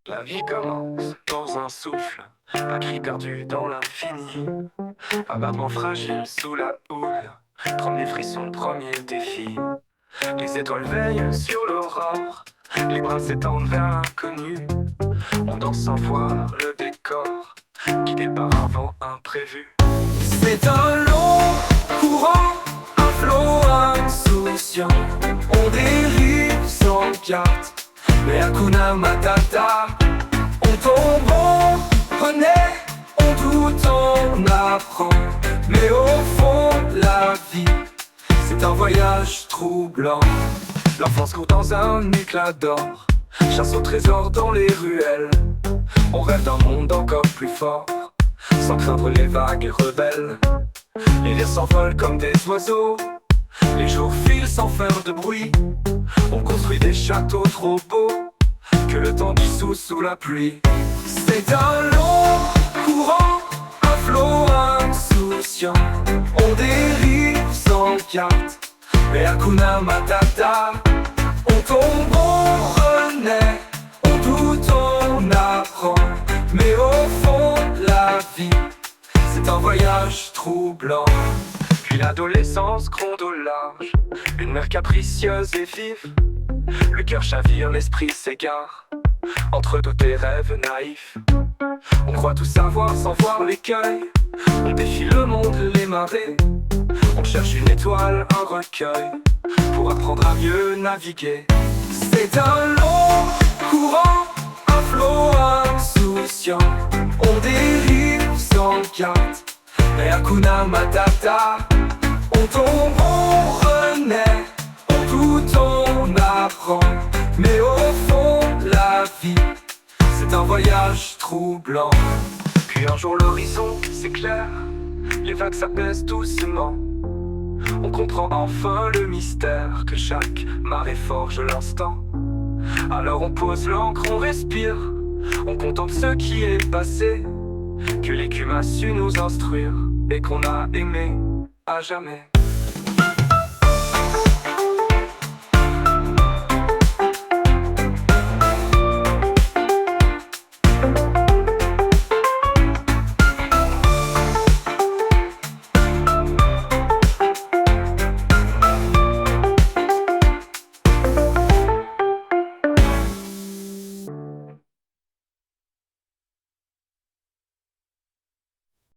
La vie commence dans un souffle, un cri perdu dans l'infini, un battement fragile sous la houle, premier frisson, premier défi. Les étoiles veillent sur l'aurore, les bras s'étendent vers l'inconnu. On danse sans voir le décor, guidé par un vent imprévu. C'est un long courant, un flot insouciant. On dérive sans carte, mais Hakuna Matata. On tombe, on renaît, on doute, on apprend. Mais au fond, la vie, c'est un voyage troublant. L'enfance court dans un éclat d'or, chasse au trésor dans les ruelles. On rêve d'un monde encore plus fort, sans craindre les vagues rebelles. Les rires s'envolent comme des oiseaux, les jours filent sans faire de bruit. On construit des châteaux trop beaux, que le temps dissout sous la pluie. C'est un long courant, un flot insouciant. On dérive sans carte, mais Hakuna Matata. On tombe, on renaît, on doute, on apprend. Mais au fond, la vie, c'est un voyage troublant. Puis l'adolescence gronde au large, une mer capricieuse et vive. Le cœur chavire, l'esprit s'égare, entre tous tes rêves naïfs. On croit tout savoir sans voir l'écueil, on défie le monde, les marées. On cherche une étoile, un recueil, pour apprendre à mieux naviguer. C'est un long courant, un flot insouciant. On dérive sans carte, mais Hakuna Matata. On tombe, on renaît, on doute, on apprend. Mais au fond, la vie, c'est un voyage troublant. Puis un jour l'horizon s'éclaire, les vagues s'apaisent doucement. On comprend enfin le mystère que chaque marée forge l'instant. Alors on pose l'encre, on respire, on contemple ce qui est passé, que l'écume a su nous instruire et qu'on a aimé à jamais.